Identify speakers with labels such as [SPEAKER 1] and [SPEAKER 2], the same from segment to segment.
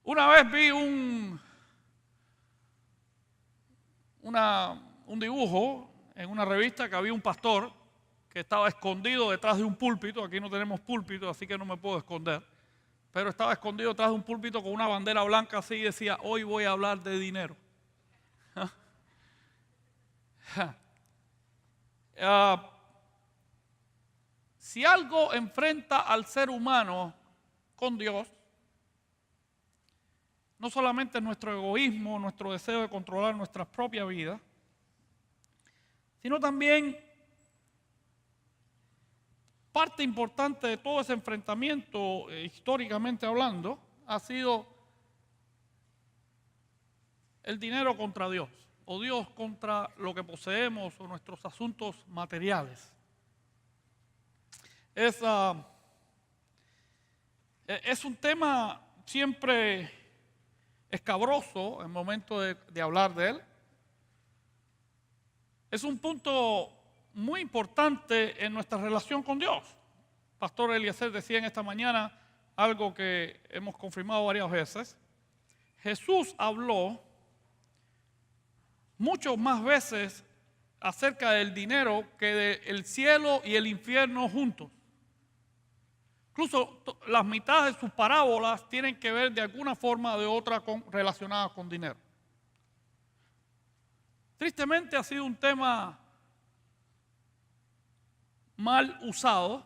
[SPEAKER 1] Una vez vi un dibujo en una revista que había un pastor que estaba escondido detrás de un púlpito. Aquí no tenemos púlpito, así que no me puedo esconder. Pero estaba escondido detrás de un púlpito con una bandera blanca así y decía: hoy voy a hablar de dinero. Si algo enfrenta al ser humano con Dios, no solamente nuestro egoísmo, nuestro deseo de controlar nuestra propia vida, sino también parte importante de todo ese enfrentamiento, históricamente hablando, ha sido el dinero contra Dios, o Dios contra lo que poseemos o nuestros asuntos materiales. Es un tema siempre escabroso en el momento de hablar de él. Es un punto muy importante en nuestra relación con Dios. Pastor Eliezer decía en esta mañana algo que hemos confirmado varias veces. Jesús habló muchas más veces acerca del dinero que del cielo y el infierno juntos. Incluso las mitades de sus parábolas tienen que ver de alguna forma o de otra relacionadas con dinero. Tristemente ha sido un tema mal usado.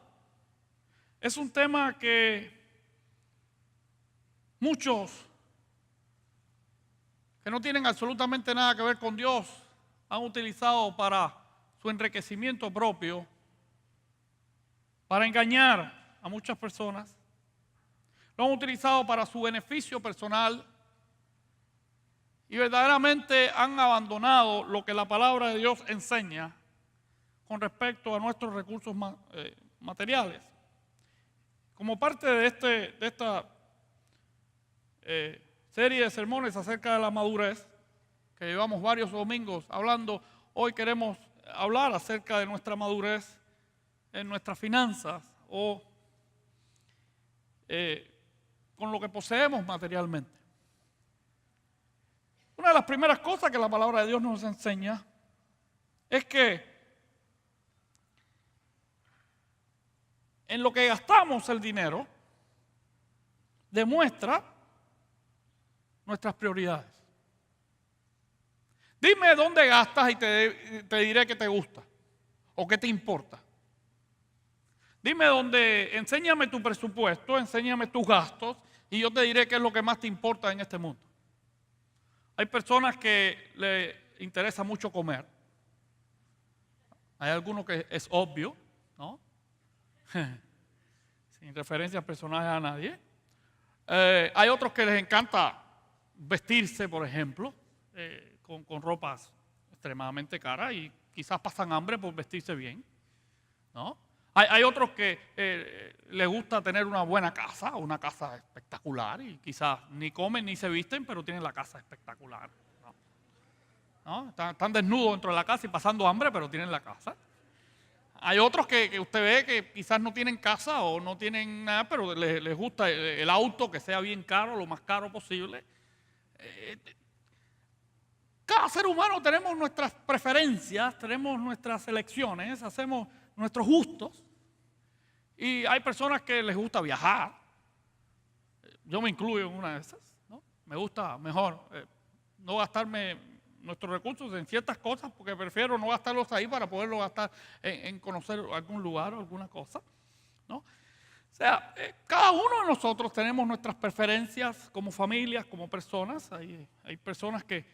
[SPEAKER 1] Es un tema que muchos que no tienen absolutamente nada que ver con Dios han utilizado para su enriquecimiento propio, para engañar a muchas personas. Lo han utilizado para su beneficio personal y verdaderamente han abandonado lo que la palabra de Dios enseña con respecto a nuestros recursos materiales. Como parte de esta serie de sermones acerca de la madurez, que llevamos varios domingos hablando, hoy queremos hablar acerca de nuestra madurez en nuestras finanzas o con lo que poseemos materialmente. Una de las primeras cosas que la palabra de Dios nos enseña es que en lo que gastamos el dinero demuestra nuestras prioridades. Dime dónde gastas y te diré qué te gusta o qué te importa. Dime enséñame tu presupuesto, enséñame tus gastos y yo te diré qué es lo que más te importa en este mundo. Hay personas que les interesa mucho comer. Hay algunos que es obvio, ¿no? Sin referencias personales a nadie. Hay otros que les encanta vestirse, por ejemplo, con ropas extremadamente caras y quizás pasan hambre por vestirse bien, ¿no? Hay otros que les gusta tener una buena casa, una casa espectacular y quizás ni comen ni se visten, pero tienen la casa espectacular, ¿no? Están desnudos dentro de la casa y pasando hambre, pero tienen la casa. Hay otros que usted ve que quizás no tienen casa o no tienen nada, pero les gusta el auto que sea bien caro, lo más caro posible. Cada ser humano tenemos nuestras preferencias, tenemos nuestras elecciones, hacemos nuestros gustos. Y hay personas que les gusta viajar. Yo me incluyo en una de esas, ¿no? Me gusta mejor no gastarme nuestros recursos en ciertas cosas porque prefiero no gastarlos ahí para poderlos gastar en conocer algún lugar o alguna cosa, ¿no? O sea, cada uno de nosotros tenemos nuestras preferencias como familias, como personas. Hay personas que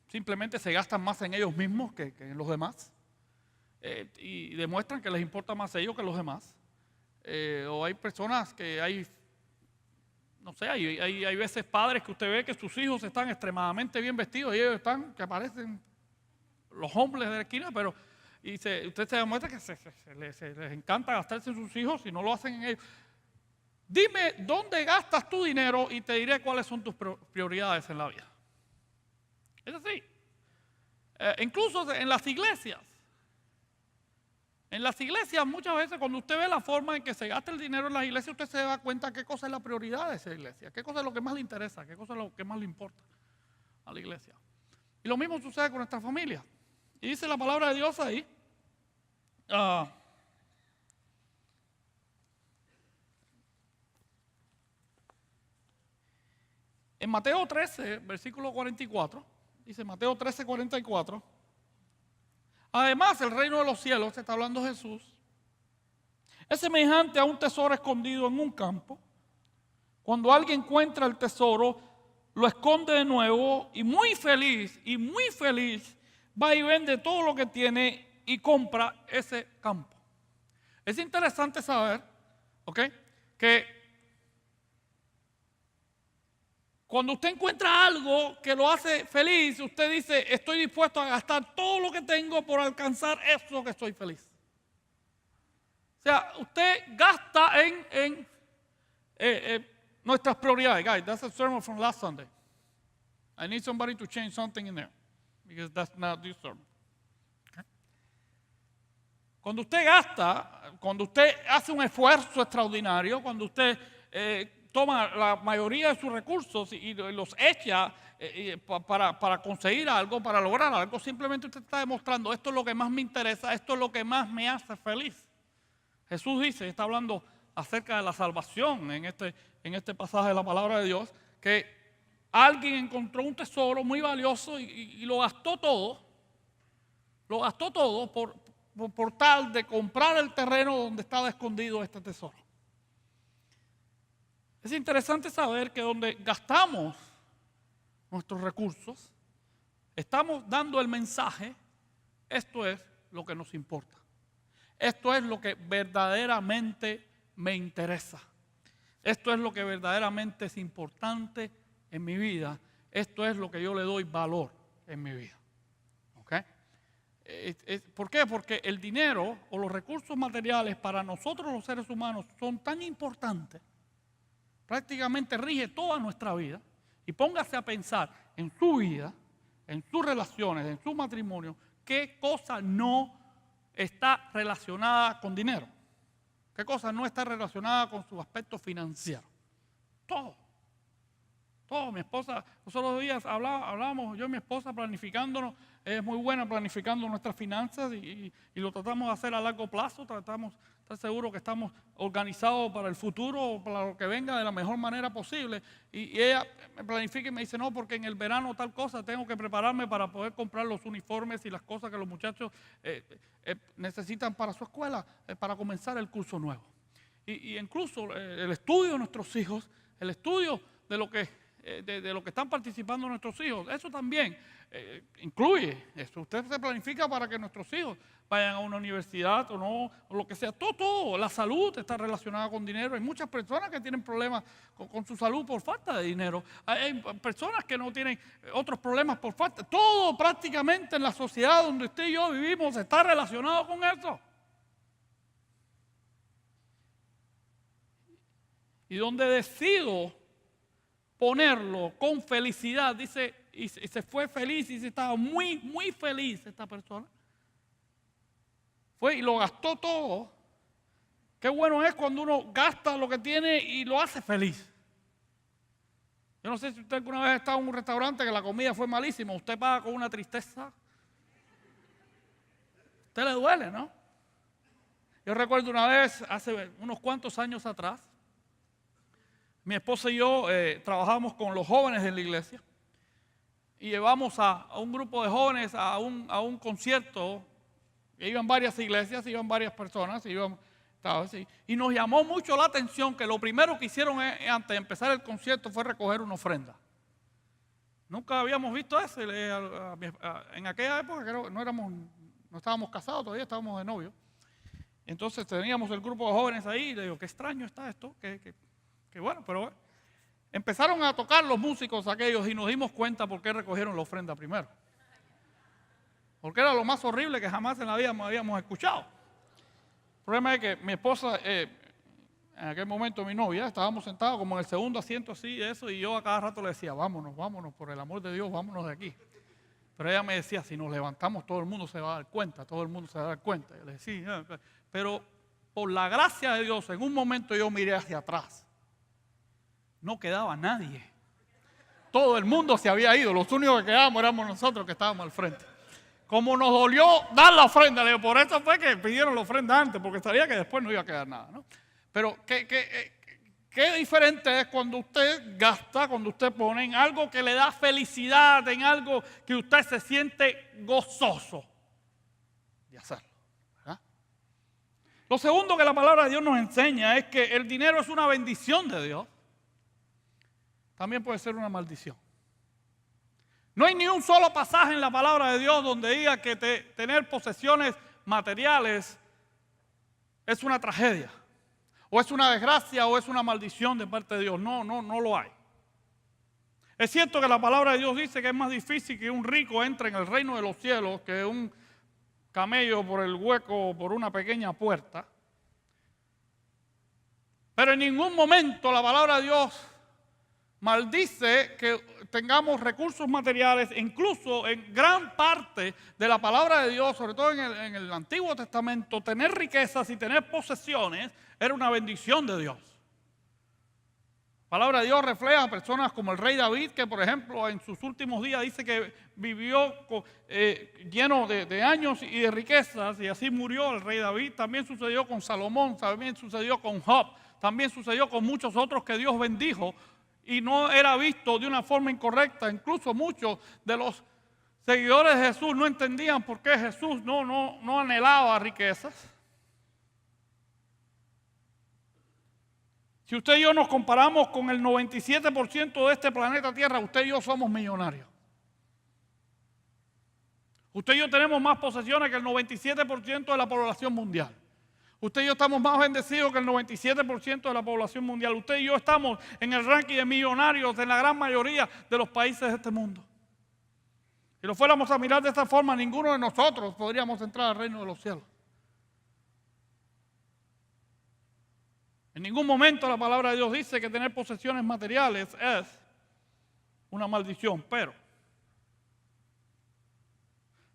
[SPEAKER 1] simplemente se gastan más en ellos mismos que en los demás. Y demuestran que les importa más a ellos que a los demás. O hay personas que hay veces padres que usted ve que sus hijos están extremadamente bien vestidos y ellos están, que parecen los hombres de la esquina, pero usted se demuestra que les encanta gastarse en sus hijos y no lo hacen en ellos. Dime dónde gastas tu dinero y te diré cuáles son tus prioridades en la vida. Es así. Incluso en las iglesias. En las iglesias, muchas veces, cuando usted ve la forma en que se gasta el dinero en las iglesias, usted se da cuenta qué cosa es la prioridad de esa iglesia, qué cosa es lo que más le interesa, qué cosa es lo que más le importa a la iglesia. Y lo mismo sucede con nuestra familia. Y dice la palabra de Dios ahí, en Mateo 13, versículo 44, dice Mateo 13, 44, además el reino de los cielos, se está hablando Jesús, es semejante a un tesoro escondido en un campo. Cuando alguien encuentra el tesoro, lo esconde de nuevo y muy feliz, va y vende todo lo que tiene y compra ese campo. Es interesante saber, ¿ok?, que cuando usted encuentra algo que lo hace feliz, usted dice, estoy dispuesto a gastar todo lo que tengo por alcanzar eso que estoy feliz. O sea, usted gasta en nuestras prioridades. Guys, that's a sermon from last Sunday. I need somebody to change something in there, because that's not this sermon. Okay. Cuando usted gasta, cuando usted hace un esfuerzo extraordinario, cuando usted toma la mayoría de sus recursos y los echa para conseguir algo, para lograr algo, simplemente usted está demostrando, esto es lo que más me interesa, esto es lo que más me hace feliz. Jesús dice, está hablando acerca de la salvación en este pasaje de la palabra de Dios, que alguien encontró un tesoro muy valioso y lo gastó todo por tal de comprar el terreno donde estaba escondido este tesoro. Es interesante saber que donde gastamos nuestros recursos, estamos dando el mensaje, esto es lo que nos importa. Esto es lo que verdaderamente me interesa. Esto es lo que verdaderamente es importante en mi vida. Esto es lo que yo le doy valor en mi vida. ¿Ok? ¿Por qué? Porque el dinero o los recursos materiales para nosotros los seres humanos son tan importantes, prácticamente rige toda nuestra vida. Y póngase a pensar en su vida, en sus relaciones, en su matrimonio, qué cosa no está relacionada con dinero, qué cosa no está relacionada con su aspecto financiero. Todo. Mi esposa, los otros días hablábamos, yo y mi esposa planificándonos, es muy buena planificando nuestras finanzas y lo tratamos de hacer a largo plazo, tratamos de estar seguros que estamos organizados para el futuro, para lo que venga de la mejor manera posible. Y ella me planifica y me dice, no, porque en el verano tal cosa, tengo que prepararme para poder comprar los uniformes y las cosas que los muchachos necesitan para su escuela, para comenzar el curso nuevo. Y incluso el estudio de nuestros hijos, el estudio de lo que están participando nuestros hijos, eso también incluye eso. Usted se planifica para que nuestros hijos vayan a una universidad o no, o lo que sea. Todo, la salud está relacionada con dinero. Hay muchas personas que tienen problemas con su salud por falta de dinero. Hay personas que no tienen otros problemas por falta. Todo prácticamente en la sociedad donde usted y yo vivimos está relacionado con eso. Y donde decido ponerlo con felicidad, dice, y se fue feliz y se estaba muy, muy feliz esta persona. Fue y lo gastó todo. Qué bueno es cuando uno gasta lo que tiene y lo hace feliz. Yo no sé si usted alguna vez ha estado en un restaurante que la comida fue malísima, usted paga con una tristeza. Usted le duele, ¿no? Yo recuerdo una vez, hace unos cuantos años atrás, mi esposa y yo trabajamos con los jóvenes en la iglesia y llevamos a un grupo de jóvenes a un concierto. Iban varias iglesias, iban varias personas, y nos llamó mucho la atención que lo primero que hicieron antes de empezar el concierto fue recoger una ofrenda. Nunca habíamos visto eso. En aquella época creo que no estábamos casados todavía, estábamos de novio. Entonces teníamos el grupo de jóvenes ahí y le digo, qué extraño está esto, que bueno, pero bueno. Empezaron a tocar los músicos aquellos y nos dimos cuenta por qué recogieron la ofrenda primero. Porque era lo más horrible que jamás en la vida habíamos escuchado. El problema es que mi esposa, en aquel momento mi novia, estábamos sentados como en el segundo asiento así, y yo a cada rato le decía, vámonos, por el amor de Dios, vámonos de aquí. Pero ella me decía, si nos levantamos todo el mundo se va a dar cuenta, todo el mundo se va a dar cuenta. Yo le decía, pero por la gracia de Dios, en un momento yo miré hacia atrás. No quedaba nadie. Todo el mundo se había ido, los únicos que quedábamos éramos nosotros que estábamos al frente. Como nos dolió dar la ofrenda, le digo, por eso fue que pidieron la ofrenda antes, porque sabía que después no iba a quedar nada, ¿no? Pero qué diferente es cuando usted gasta, cuando usted pone en algo que le da felicidad, en algo que usted se siente gozoso de hacerlo, ¿verdad? Lo segundo que la palabra de Dios nos enseña es que el dinero es una bendición de Dios. También puede ser una maldición. No hay ni un solo pasaje en la palabra de Dios donde diga que tener posesiones materiales es una tragedia, o es una desgracia, o es una maldición de parte de Dios. No lo hay. Es cierto que la palabra de Dios dice que es más difícil que un rico entre en el reino de los cielos que un camello por el hueco o por una pequeña puerta. Pero en ningún momento la palabra de Dios maldice que tengamos recursos materiales. Incluso en gran parte de la palabra de Dios, sobre todo en el Antiguo Testamento, tener riquezas y tener posesiones era una bendición de Dios. La palabra de Dios refleja a personas como el rey David, que por ejemplo en sus últimos días dice que vivió lleno de años y de riquezas, y así murió el rey David. También sucedió con Salomón, también sucedió con Job, también sucedió con muchos otros que Dios bendijo y no era visto de una forma incorrecta. Incluso muchos de los seguidores de Jesús no entendían por qué Jesús no anhelaba riquezas. Si usted y yo nos comparamos con el 97% de este planeta Tierra, usted y yo somos millonarios. Usted y yo tenemos más posesiones que el 97% de la población mundial. Usted y yo estamos más bendecidos que el 97% de la población mundial. Usted y yo estamos en el ranking de millonarios en la gran mayoría de los países de este mundo. Si lo fuéramos a mirar de esta forma, ninguno de nosotros podríamos entrar al reino de los cielos. En ningún momento la palabra de Dios dice que tener posesiones materiales es una maldición, pero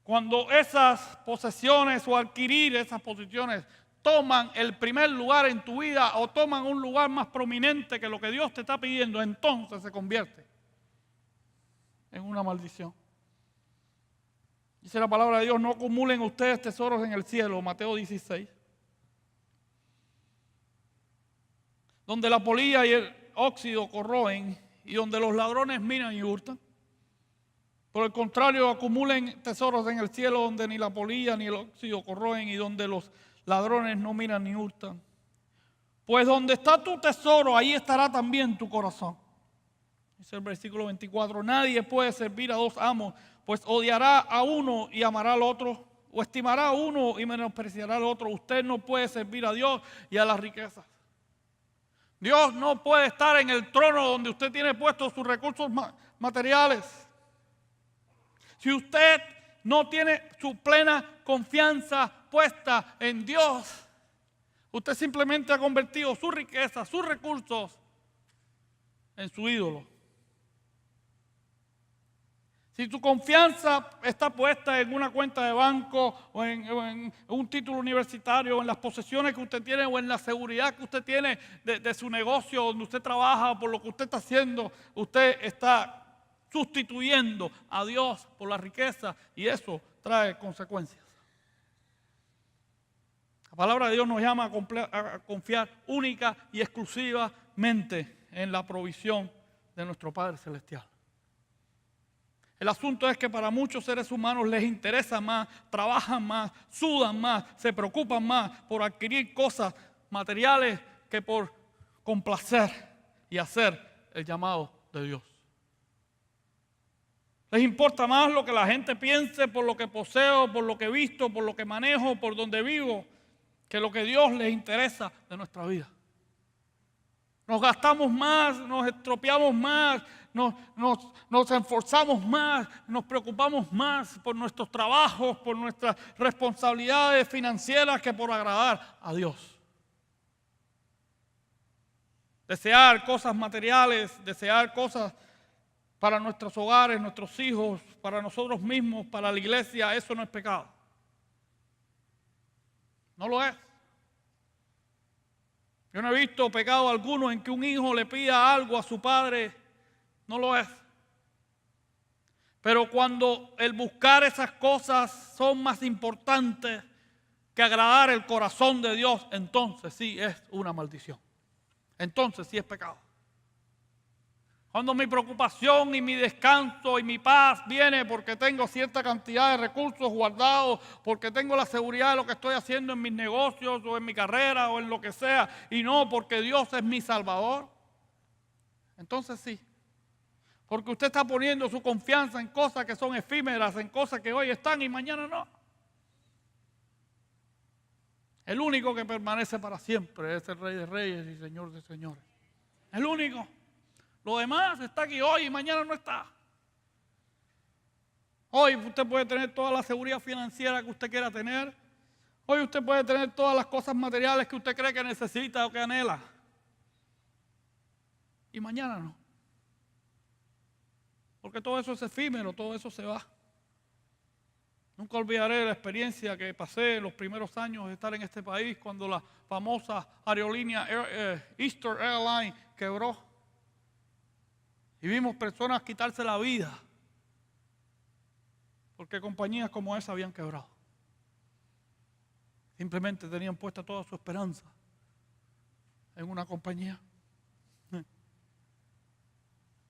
[SPEAKER 1] cuando esas posesiones o adquirir esas posesiones toman el primer lugar en tu vida o toman un lugar más prominente que lo que Dios te está pidiendo, entonces se convierte en una maldición. Dice la palabra de Dios, no acumulen ustedes tesoros en el cielo, Mateo 16. Donde la polilla y el óxido corroen y donde los ladrones minan y hurtan. Por el contrario, acumulen tesoros en el cielo donde ni la polilla ni el óxido corroen y donde los ladrones no miran ni hurtan. Pues donde está tu tesoro, ahí estará también tu corazón. Dice el versículo 24, nadie puede servir a dos amos, pues odiará a uno y amará al otro, o estimará a uno y menospreciará al otro. Usted no puede servir a Dios y a las riquezas. Dios no puede estar en el trono donde usted tiene puestos sus recursos materiales. Si usted no tiene su plena confianza puesta en Dios, usted simplemente ha convertido su riqueza, sus recursos en su ídolo. Si tu confianza está puesta en una cuenta de banco o en un título universitario, o en las posesiones que usted tiene o en la seguridad que usted tiene de su negocio, donde usted trabaja o por lo que usted está haciendo, usted está sustituyendo a Dios por la riqueza y eso trae consecuencias. La palabra de Dios nos llama a confiar única y exclusivamente en la provisión de nuestro Padre Celestial. El asunto es que para muchos seres humanos les interesa más, trabajan más, sudan más, se preocupan más por adquirir cosas materiales que por complacer y hacer el llamado de Dios. Les importa más lo que la gente piense por lo que poseo, por lo que he visto, por lo que manejo, por donde vivo, que lo que Dios les interesa de nuestra vida. Nos gastamos más, nos estropeamos más, nos esforzamos más, nos preocupamos más por nuestros trabajos, por nuestras responsabilidades financieras que por agradar a Dios. Desear cosas materiales, desear cosas para nuestros hogares, nuestros hijos, para nosotros mismos, para la iglesia, eso no es pecado. No lo es. Yo no he visto pecado alguno en que un hijo le pida algo a su padre, no lo es. Pero cuando el buscar esas cosas son más importantes que agradar el corazón de Dios, entonces sí es una maldición. Entonces sí es pecado. Cuando mi preocupación y mi descanso y mi paz viene porque tengo cierta cantidad de recursos guardados, porque tengo la seguridad de lo que estoy haciendo en mis negocios o en mi carrera o en lo que sea, y no porque Dios es mi Salvador, entonces sí. Porque usted está poniendo su confianza en cosas que son efímeras, en cosas que hoy están y mañana no. El único que permanece para siempre es el Rey de Reyes y Señor de Señores. El único. Lo demás está aquí hoy y mañana no está. Hoy usted puede tener toda la seguridad financiera que usted quiera tener. Hoy usted puede tener todas las cosas materiales que usted cree que necesita o que anhela. Y mañana no. Porque todo eso es efímero, todo eso se va. Nunca olvidaré la experiencia que pasé en los primeros años de estar en este país cuando la famosa aerolínea Eastern Airlines quebró. Y vimos personas quitarse la vida porque compañías como esa habían quebrado. Simplemente tenían puesta toda su esperanza en una compañía.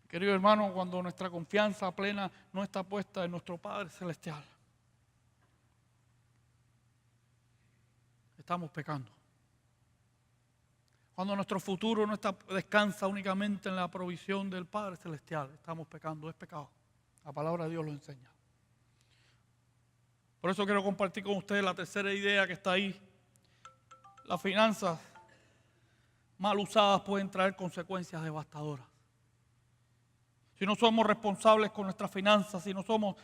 [SPEAKER 1] Querido hermano, cuando nuestra confianza plena no está puesta en nuestro Padre Celestial, estamos pecando. Cuando nuestro futuro no descansa únicamente en la provisión del Padre Celestial, estamos pecando, es pecado. La palabra de Dios lo enseña. Por eso quiero compartir con ustedes la tercera idea que está ahí. Las finanzas mal usadas pueden traer consecuencias devastadoras. Si no somos responsables con nuestras finanzas, si no somos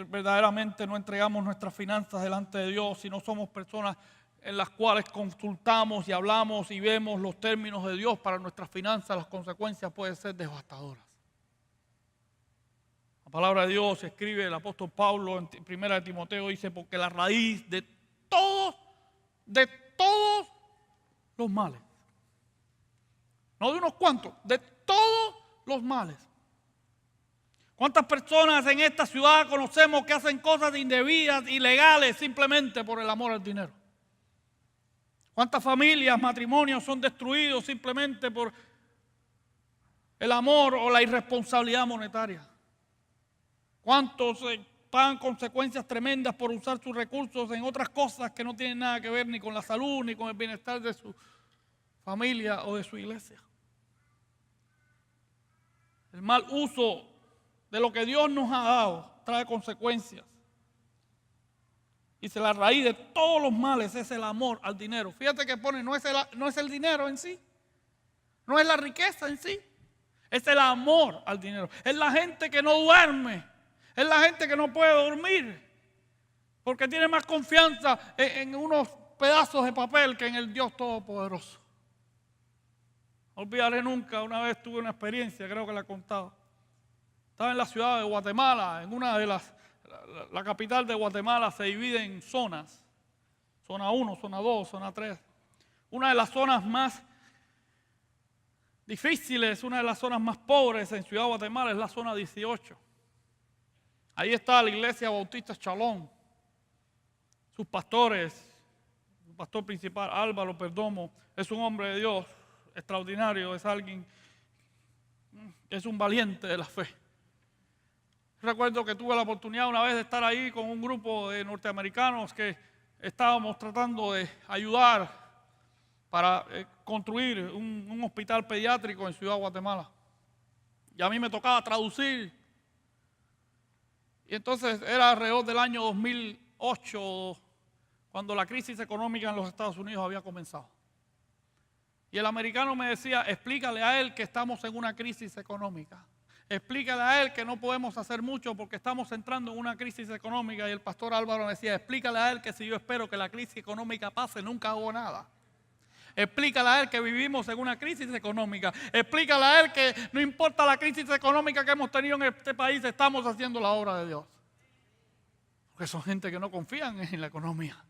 [SPEAKER 1] verdaderamente no entregamos nuestras finanzas delante de Dios, si no somos personas en las cuales consultamos y hablamos y vemos los términos de Dios para nuestras finanzas, las consecuencias pueden ser devastadoras. La palabra de Dios escribe el apóstol Pablo en 1 Timoteo, dice, porque la raíz de todos los males, no de unos cuantos, de todos los males. ¿Cuántas personas en esta ciudad conocemos que hacen cosas indebidas, ilegales, simplemente por el amor al dinero? ¿Cuántas familias, matrimonios son destruidos simplemente por el amor o la irresponsabilidad monetaria? ¿Cuántos pagan consecuencias tremendas por usar sus recursos en otras cosas que no tienen nada que ver ni con la salud, ni con el bienestar de su familia o de su iglesia? El mal uso de lo que Dios nos ha dado trae consecuencias. Y la raíz de todos los males es el amor al dinero. Fíjate que pone, no es el dinero en sí, no es la riqueza en sí, es el amor al dinero. Es la gente que no duerme, es la gente que no puede dormir, porque tiene más confianza en unos pedazos de papel que en el Dios Todopoderoso. No olvidaré nunca, una vez tuve una experiencia, creo que la he contado. Estaba en la ciudad de Guatemala, en una de la capital de Guatemala se divide en zonas. Zona 1, zona 2, zona 3. Una de las zonas más difíciles, una de las zonas más pobres en Ciudad de Guatemala es la zona 18. Ahí está la iglesia Bautista Chalón. Sus pastores, el pastor principal Álvaro Perdomo, es un hombre de Dios extraordinario, es alguien, es un valiente de la fe. Recuerdo que tuve la oportunidad una vez de estar ahí con un grupo de norteamericanos que estábamos tratando de ayudar para construir un hospital pediátrico en Ciudad de Guatemala. Y a mí me tocaba traducir. Y entonces era alrededor del año 2008 cuando la crisis económica en los Estados Unidos había comenzado. Y el americano me decía, explícale a él que estamos en una crisis económica. Explícale a él que no podemos hacer mucho porque estamos entrando en una crisis económica. Y el pastor Álvaro me decía, explícale a él que si yo espero que la crisis económica pase, nunca hago nada. Explícale a él que vivimos en una crisis económica. Explícale a él que no importa la crisis económica que hemos tenido en este país, estamos haciendo la obra de Dios. Porque son gente que no confían en la economía.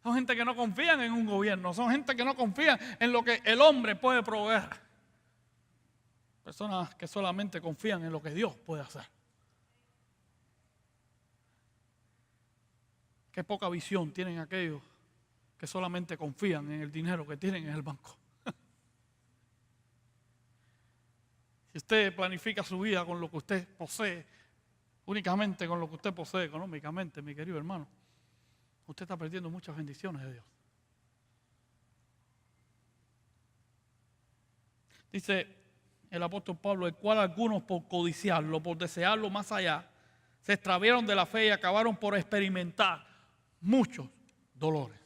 [SPEAKER 1] Son gente que no confían en un gobierno. Son gente que no confían en lo que el hombre puede proveer. Personas que solamente confían en lo que Dios puede hacer. Qué poca visión tienen aquellos que solamente confían en el dinero que tienen en el banco. Si usted planifica su vida con lo que usted posee, únicamente con lo que usted posee económicamente, mi querido hermano, usted está perdiendo muchas bendiciones de Dios. Dice el apóstol Pablo, el cual algunos por codiciarlo, por desearlo más allá, se extraviaron de la fe y acabaron por experimentar muchos dolores.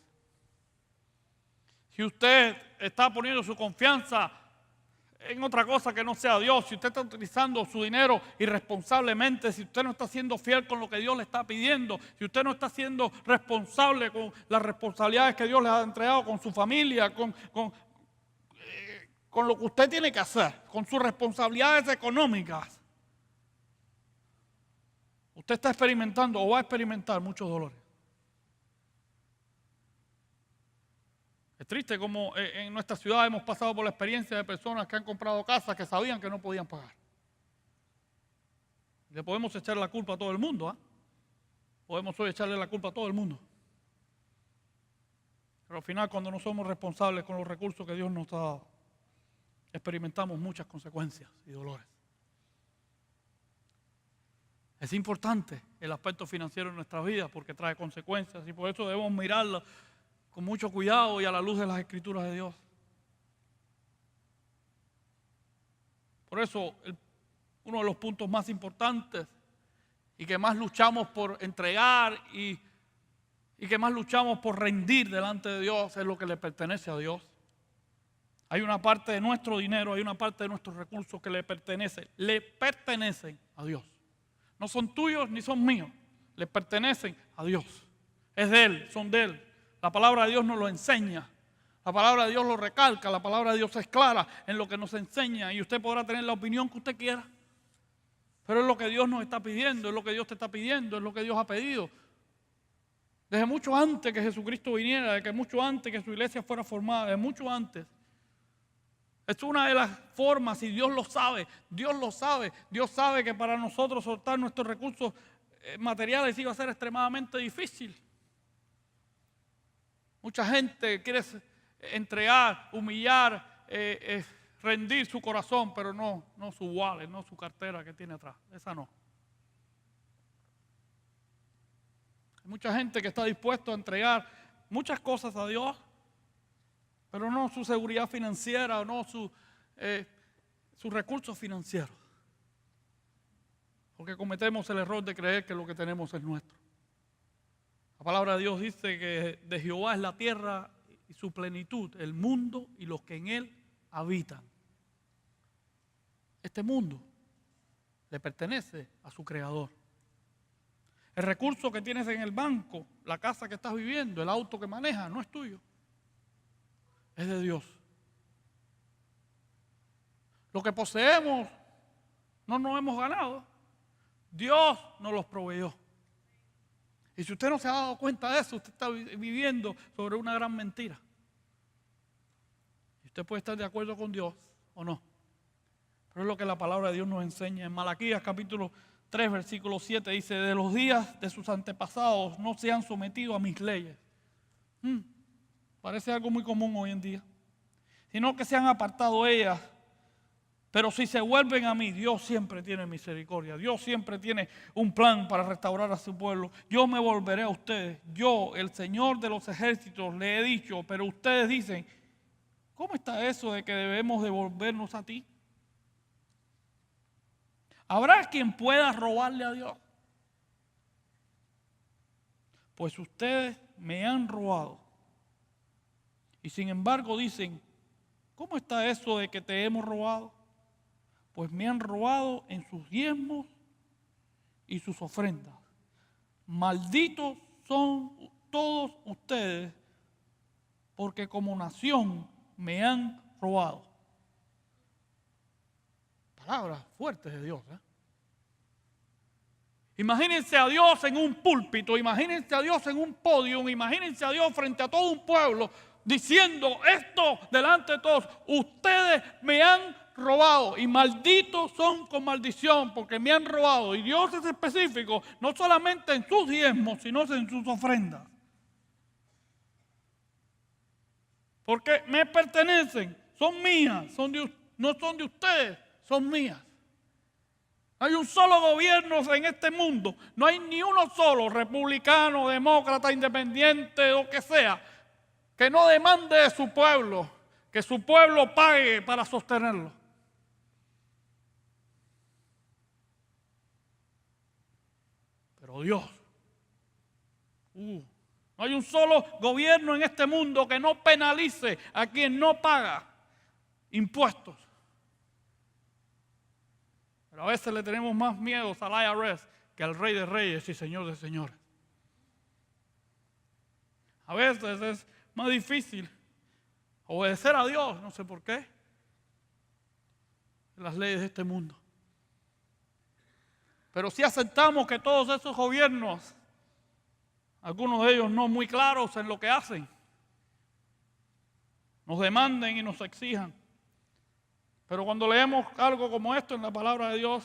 [SPEAKER 1] Si usted está poniendo su confianza en otra cosa que no sea Dios, si usted está utilizando su dinero irresponsablemente, si usted no está siendo fiel con lo que Dios le está pidiendo, si usted no está siendo responsable con las responsabilidades que Dios le ha entregado con su familia, con lo que usted tiene que hacer, con sus responsabilidades económicas, usted está experimentando o va a experimentar muchos dolores. Es triste como en nuestra ciudad hemos pasado por la experiencia de personas que han comprado casas que sabían que no podían pagar. Le podemos echar la culpa a todo el mundo, ¿eh? Podemos hoy echarle la culpa a todo el mundo. Pero al final, cuando no somos responsables con los recursos que Dios nos ha dado, experimentamos muchas consecuencias y dolores. Es importante el aspecto financiero en nuestra vida porque trae consecuencias y por eso debemos mirarlo con mucho cuidado y a la luz de las Escrituras de Dios. Por eso, uno de los puntos más importantes y que más luchamos por entregar y que más luchamos por rendir delante de Dios es lo que le pertenece a Dios. Hay una parte de nuestro dinero, hay una parte de nuestros recursos que le pertenecen a Dios. No son tuyos ni son míos, le pertenecen a Dios. Es de Él, son de Él. La palabra de Dios nos lo enseña, la palabra de Dios lo recalca, la palabra de Dios es clara en lo que nos enseña y usted podrá tener la opinión que usted quiera, pero es lo que Dios nos está pidiendo, es lo que Dios te está pidiendo, es lo que Dios ha pedido. Desde mucho antes que Jesucristo viniera, desde mucho antes que su iglesia fuera formada, desde mucho antes. Es una de las formas y Dios lo sabe, Dios sabe que para nosotros soltar nuestros recursos materiales iba a ser extremadamente difícil. Mucha gente quiere entregar, humillar, rendir su corazón, pero no su wallet, no su cartera que tiene atrás. Esa no. Hay mucha gente que está dispuesta a entregar muchas cosas a Dios, pero no su seguridad financiera o no sus recursos financieros. Porque cometemos el error de creer que lo que tenemos es nuestro. La palabra de Dios dice que de Jehová es la tierra y su plenitud, el mundo y los que en él habitan. Este mundo le pertenece a su creador. El recurso que tienes en el banco, la casa que estás viviendo, el auto que manejas, no es tuyo. Es de Dios. Lo que poseemos no nos hemos ganado. Dios nos los proveyó. Y si usted no se ha dado cuenta de eso, usted está viviendo sobre una gran mentira. Y usted puede estar de acuerdo con Dios o no. Pero es lo que la palabra de Dios nos enseña. En Malaquías capítulo 3, versículo 7 dice, de los días de sus antepasados no se han sometido a mis leyes. Parece algo muy común hoy en día. Sino que se han apartado ellas. Pero si se vuelven a mí, Dios siempre tiene misericordia. Dios siempre tiene un plan para restaurar a su pueblo. Yo me volveré a ustedes. Yo, el Señor de los ejércitos, le he dicho, pero ustedes dicen, ¿cómo está eso de que debemos devolvernos a ti? ¿Habrá quien pueda robarle a Dios? Pues ustedes me han robado. Y sin embargo dicen, ¿cómo está eso de que te hemos robado? Pues me han robado en sus diezmos y sus ofrendas. Malditos son todos ustedes, porque como nación me han robado. Palabras fuertes de Dios, ¿eh? Imagínense a Dios en un púlpito, imagínense a Dios en un podio, imagínense a Dios frente a todo un pueblo diciendo esto delante de todos: ustedes me han robado y malditos son con maldición porque me han robado. Y Dios es específico, no solamente en sus diezmos, sino en sus ofrendas. Porque me pertenecen, son mías, no son de ustedes, son mías. Hay un solo gobierno en este mundo, no hay ni uno solo, republicano, demócrata, independiente, o que sea, que no demande de su pueblo, que su pueblo pague para sostenerlo. Pero Dios, no hay un solo gobierno en este mundo que no penalice a quien no paga impuestos. Pero a veces le tenemos más miedo al IRS que al Rey de Reyes y Señor de Señores. A veces es más difícil obedecer a Dios, no sé por qué, las leyes de este mundo. Pero si aceptamos que todos esos gobiernos, algunos de ellos no muy claros en lo que hacen, nos demanden y nos exijan. Pero cuando leemos algo como esto en la palabra de Dios,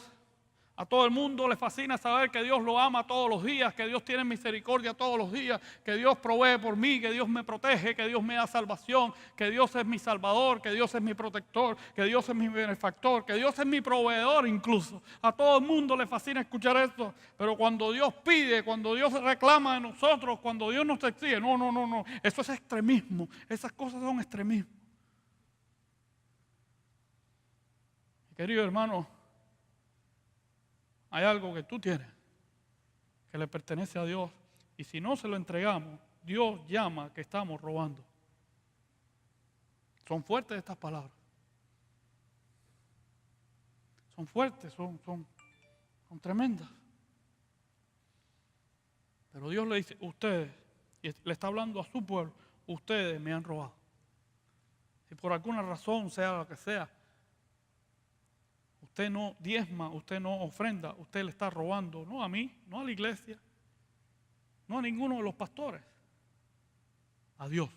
[SPEAKER 1] a todo el mundo le fascina saber que Dios lo ama todos los días, que Dios tiene misericordia todos los días, que Dios provee por mí, que Dios me protege, que Dios me da salvación, que Dios es mi salvador, que Dios es mi protector, que Dios es mi benefactor, que Dios es mi proveedor incluso. A todo el mundo le fascina escuchar esto, pero cuando Dios pide, cuando Dios reclama de nosotros, cuando Dios nos exige, no, eso es extremismo, esas cosas son extremismo. Querido hermano, hay algo que tú tienes que le pertenece a Dios, y si no se lo entregamos, Dios llama que estamos robando. Son fuertes estas palabras. Son fuertes, son tremendas. Pero Dios le dice: ustedes, y le está hablando a su pueblo, ustedes me han robado. Y por alguna razón, sea lo que sea, usted no diezma, usted no ofrenda, usted le está robando, no a mí, no a la iglesia, no a ninguno de los pastores, a Dios.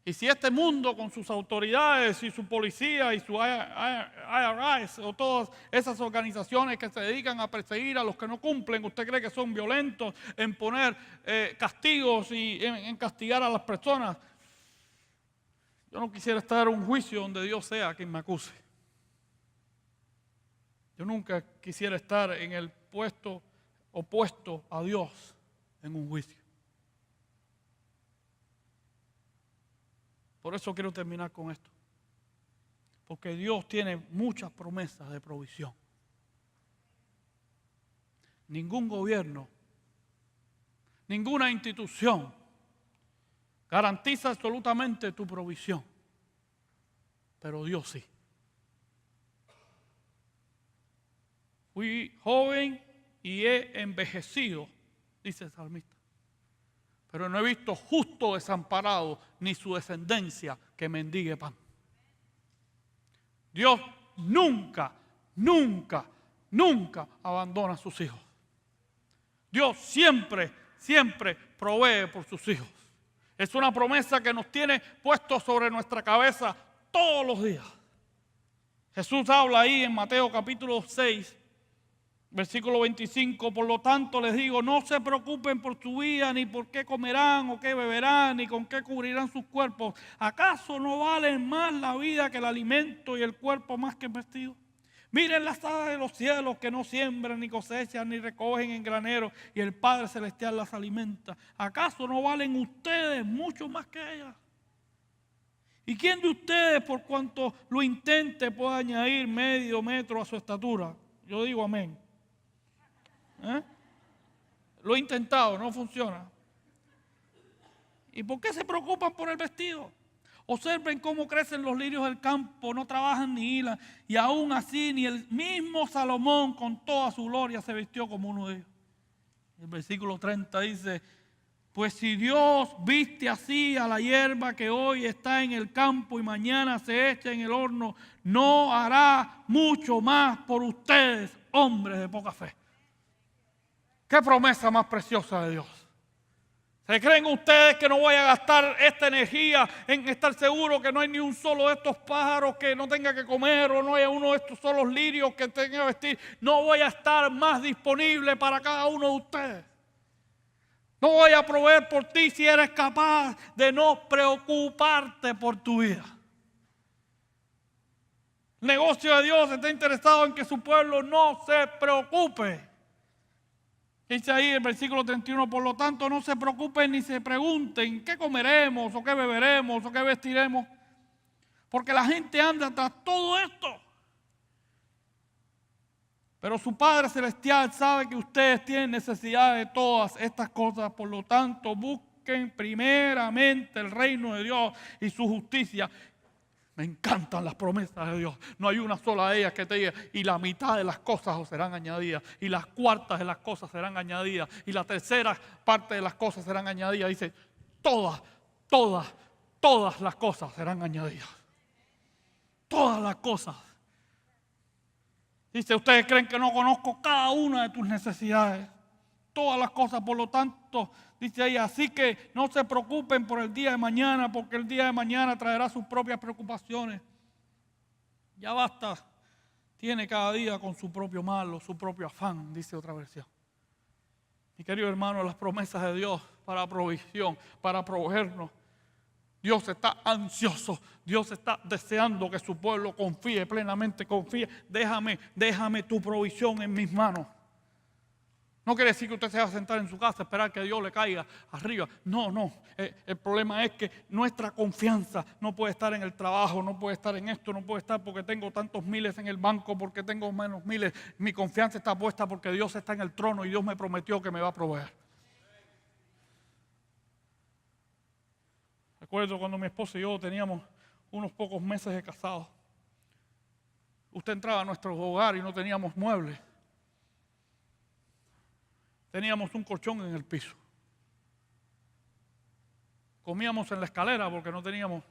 [SPEAKER 1] Y si este mundo con sus autoridades y su policía y su IRS o todas esas organizaciones que se dedican a perseguir a los que no cumplen, usted cree que son violentos en poner castigos y en castigar a las personas, yo no quisiera estar en un juicio donde Dios sea quien me acuse. Yo nunca quisiera estar en el puesto opuesto a Dios en un juicio. Por eso quiero terminar con esto. Porque Dios tiene muchas promesas de provisión. Ningún gobierno, ninguna institución garantiza absolutamente tu provisión. Pero Dios sí. Fui joven y he envejecido, dice el salmista, pero no he visto justo desamparado ni su descendencia que mendigue pan. Dios nunca abandona a sus hijos. Dios siempre provee por sus hijos. Es una promesa que nos tiene puesto sobre nuestra cabeza todos los días. Jesús habla ahí en Mateo capítulo 6, versículo 25, por lo tanto les digo, no se preocupen por su vida, ni por qué comerán o qué beberán, ni con qué cubrirán sus cuerpos. ¿Acaso no valen más la vida que el alimento y el cuerpo más que el vestido? Miren las aves de los cielos que no siembran, ni cosechan, ni recogen en granero, y el Padre Celestial las alimenta. ¿Acaso no valen ustedes mucho más que ellas? ¿Y quién de ustedes, por cuanto lo intente, puede añadir medio metro a su estatura? Yo digo amén. Lo he intentado, no funciona. ¿Y por qué se preocupan por el vestido? Observen cómo crecen los lirios del campo, no trabajan ni hilan, y aún así ni el mismo Salomón con toda su gloria se vistió como uno de ellos. El versículo 30 dice, Pues si Dios viste así a la hierba que hoy está en el campo y mañana se echa en el horno, no hará mucho más por ustedes, hombres de poca fe. ¿Qué promesa más preciosa de Dios? ¿Se creen ustedes que no voy a gastar esta energía en estar seguro que no hay ni un solo de estos pájaros que no tenga que comer o no haya uno de estos solos lirios que tenga que vestir? No voy a estar más disponible para cada uno de ustedes. No voy a proveer por ti si eres capaz de no preocuparte por tu vida. El negocio de Dios está interesado en que su pueblo no se preocupe. Dice ahí el versículo 31, por lo tanto no se preocupen ni se pregunten qué comeremos o qué beberemos o qué vestiremos, porque la gente anda tras todo esto. Pero su Padre Celestial sabe que ustedes tienen necesidad de todas estas cosas. Por lo tanto, busquen primeramente el reino de Dios y su justicia. Me encantan las promesas de Dios. No hay una sola de ellas que te diga, y la mitad de las cosas os serán añadidas, y las cuartas de las cosas serán añadidas, y la tercera parte de las cosas serán añadidas. Dice, todas las cosas serán añadidas. Todas las cosas. Dice, ustedes creen que no conozco cada una de tus necesidades. Todas las cosas, por lo tanto, dice ahí, así que no se preocupen por el día de mañana, porque el día de mañana traerá sus propias preocupaciones. Ya basta, tiene cada día con su propio mal o su propio afán, dice otra versión. Mi querido hermano, las promesas de Dios para provisión, para proveernos. Dios está ansioso, Dios está deseando que su pueblo confíe plenamente, confíe. Déjame tu provisión en mis manos. No quiere decir que usted se va a sentar en su casa a esperar que Dios le caiga arriba. No. El problema es que nuestra confianza no puede estar en el trabajo, no puede estar en esto, no puede estar porque tengo tantos miles en el banco, porque tengo menos miles. Mi confianza está puesta porque Dios está en el trono y Dios me prometió que me va a proveer. Recuerdo cuando mi esposa y yo teníamos unos pocos meses de casados. Usted entraba a nuestro hogar y no teníamos muebles. Teníamos un colchón en el piso. Comíamos en la escalera porque no teníamos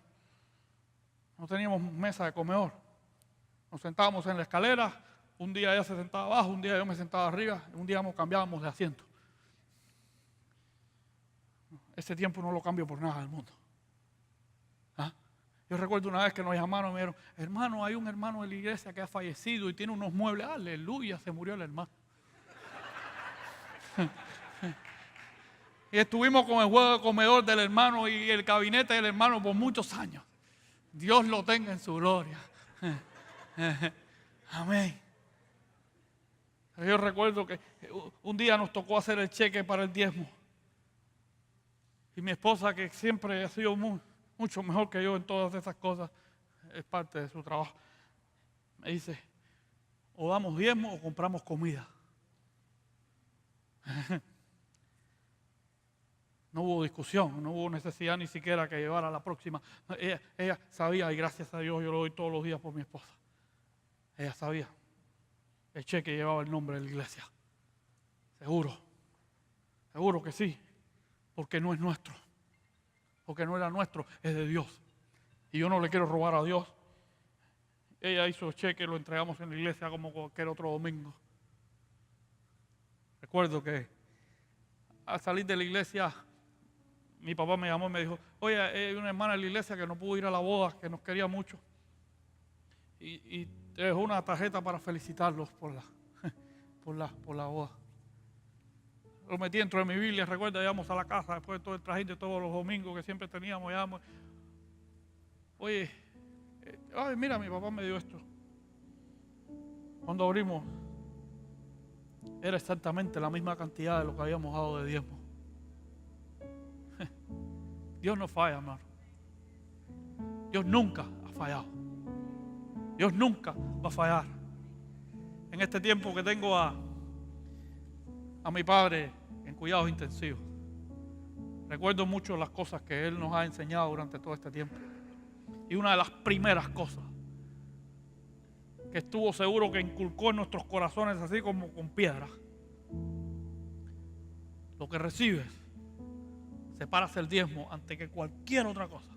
[SPEAKER 1] mesa de comedor. Nos sentábamos en la escalera, un día ella se sentaba abajo, un día yo me sentaba arriba, un día nos cambiábamos de asiento. Ese tiempo no lo cambio por nada del mundo. Yo recuerdo una vez que nos llamaron y me dijeron, hermano, hay un hermano de la iglesia que ha fallecido y tiene unos muebles. Aleluya, se murió el hermano. Y estuvimos con el juego de comedor del hermano y el gabinete del hermano por muchos años. Dios lo tenga en su gloria. Amén. Yo recuerdo que un día nos tocó hacer el cheque para el diezmo. Y mi esposa, que siempre ha sido mucho mejor que yo en todas esas cosas, es parte de su trabajo, me dice, o damos diezmo o compramos comida. No hubo discusión, no hubo necesidad ni siquiera que llevara a la próxima. Ella sabía, y gracias a Dios yo lo doy todos los días por mi esposa. Ella sabía. El cheque llevaba el nombre de la iglesia. Seguro que sí, porque no es nuestro. Porque no era nuestro, es de Dios. Y yo no le quiero robar a Dios. Ella hizo el cheque, lo entregamos en la iglesia como cualquier otro domingo. Recuerdo que al salir de la iglesia, mi papá me llamó y me dijo, oye, hay una hermana de la iglesia que no pudo ir a la boda, que nos quería mucho. Y te dejó una tarjeta para felicitarlos por la boda. Lo metí dentro de mi Biblia, recuerda, íbamos a la casa después de todo el trajín de todos los domingos que siempre teníamos. Oye, mira, mi papá me dio esto. Cuando abrimos, era exactamente la misma cantidad de lo que habíamos dado de diezmo. Dios no falla, hermano. Dios nunca ha fallado. Dios nunca va a fallar. En este tiempo que tengo a mi padre en cuidados intensivos, recuerdo mucho las cosas que él nos ha enseñado durante todo este tiempo. Y una de las primeras cosas que estuvo seguro que inculcó en nuestros corazones así como con piedra: lo que recibes separas el diezmo antes que cualquier otra cosa.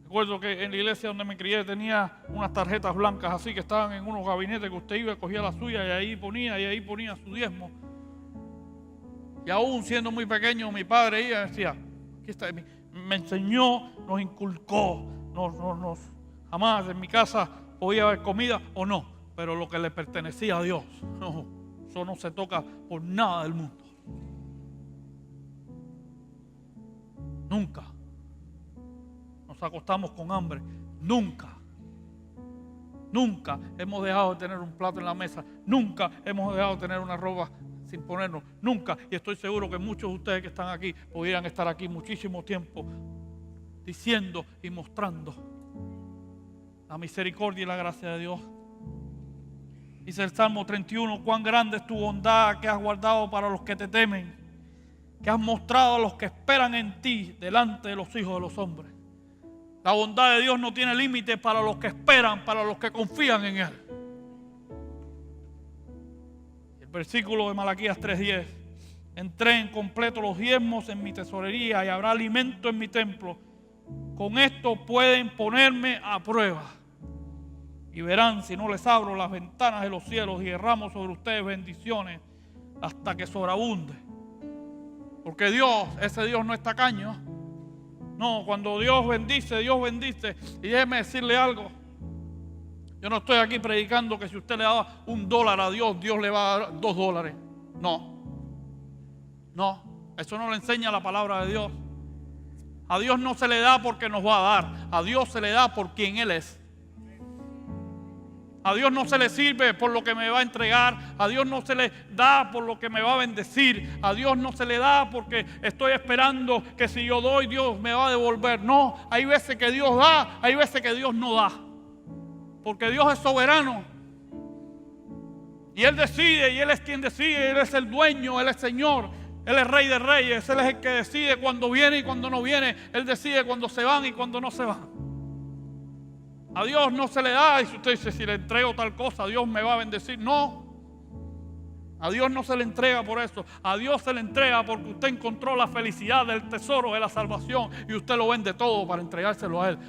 [SPEAKER 1] Recuerdo que en la iglesia donde me crié tenía unas tarjetas blancas así que estaban en unos gabinetes que usted iba, cogía la suya y ahí ponía su diezmo. Y aún siendo muy pequeño, mi padre iba y decía, aquí está, me enseñó, nos inculcó, jamás en mi casa podía haber comida o no, pero lo que le pertenecía a Dios, no, eso no se toca por nada del mundo. Nunca nos acostamos con hambre, nunca hemos dejado de tener un plato en la mesa, nunca hemos dejado de tener una ropa sin ponernos, nunca. Y estoy seguro que muchos de ustedes que están aquí pudieran estar aquí muchísimo tiempo diciendo y mostrando la misericordia y la gracia de Dios. Dice el Salmo 31, cuán grande es tu bondad que has guardado para los que te temen, que has mostrado a los que esperan en ti delante de los hijos de los hombres. La bondad de Dios no tiene límites para los que esperan, para los que confían en Él. El versículo de Malaquías 3:10, entré en completo los diezmos en mi tesorería y habrá alimento en mi templo. Con esto pueden ponerme a prueba y verán si no les abro las ventanas de los cielos y derramo sobre ustedes bendiciones hasta que sobreabunde. Porque Dios, ese Dios no es tacaño. No, cuando Dios bendice, Dios bendice. Y déjeme decirle algo. Yo no estoy aquí predicando que si usted le da $1 a Dios, Dios le va a dar $2. No, eso no le enseña la palabra de Dios. A Dios no se le da porque nos va a dar. A Dios se le da por quien Él es. A Dios no se le sirve por lo que me va a entregar. A Dios no se le da por lo que me va a bendecir. A Dios no se le da porque estoy esperando que si yo doy, Dios me va a devolver. No, hay veces que Dios da, hay veces que Dios no da. Porque Dios es soberano. Y Él decide, y Él es quien decide. Él es el dueño, Él es Señor. Él es Rey de Reyes. Él es el que decide cuando viene y cuando no viene. Él decide cuando se van y cuando no se van. A Dios no se le da, y si usted dice, si le entrego tal cosa, Dios me va a bendecir. No, a Dios no se le entrega por eso. A Dios se le entrega porque usted encontró la felicidad del tesoro de la salvación y usted lo vende todo para entregárselo a Él.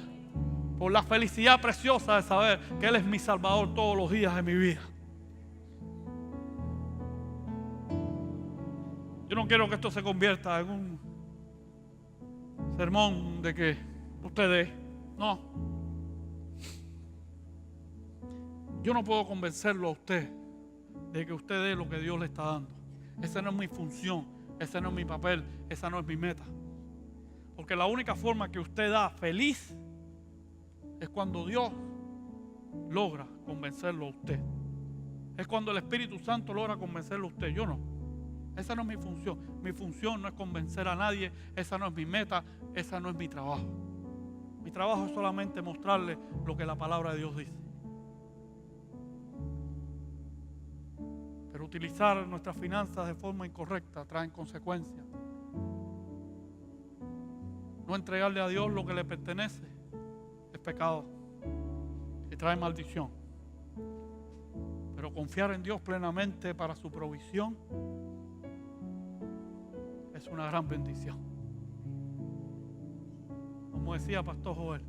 [SPEAKER 1] Por la felicidad preciosa de saber que Él es mi Salvador todos los días de mi vida. Yo no quiero que esto se convierta en un sermón de que usted dé. No. Yo no puedo convencerlo a usted de que usted dé lo que Dios le está dando. Esa no es mi función, ese no es mi papel, esa no es mi meta. Porque la única forma que usted da feliz es cuando Dios logra convencerlo a usted. Es cuando el Espíritu Santo logra convencerlo a usted. Yo no. Esa no es mi función. Mi función no es convencer a nadie. Esa no es mi meta. Esa no es mi trabajo. Mi trabajo es solamente mostrarle lo que la palabra de Dios dice. Pero utilizar nuestras finanzas de forma incorrecta trae consecuencias. No entregarle a Dios lo que le pertenece es pecado y trae maldición. Pero confiar en Dios plenamente para su provisión es una gran bendición. Como decía Pastor Joel,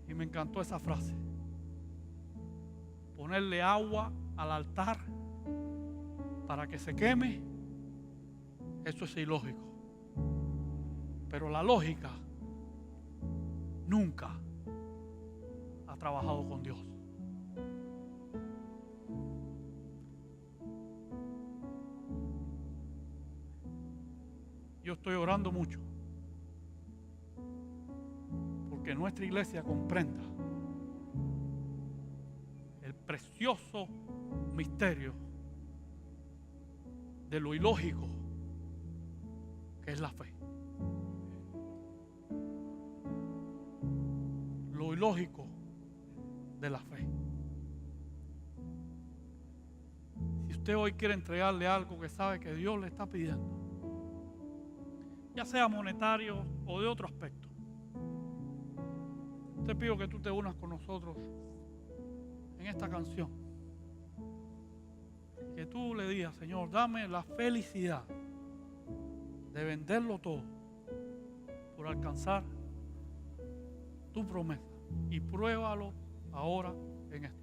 [SPEAKER 1] y me encantó esa frase: ponerle agua al altar para que se queme, eso es ilógico. Pero la lógica nunca ha trabajado con Dios. Yo estoy orando mucho porque nuestra iglesia comprenda el precioso misterio de lo ilógico que es la fe. Lo ilógico de la fe. Si usted hoy quiere entregarle algo que sabe que Dios le está pidiendo, ya sea monetario o de otro aspecto, te pido que tú te unas con nosotros en esta canción. Que tú le digas: Señor, dame la felicidad de de venderlo todo por alcanzar tu promesa. Y pruébalo ahora en esta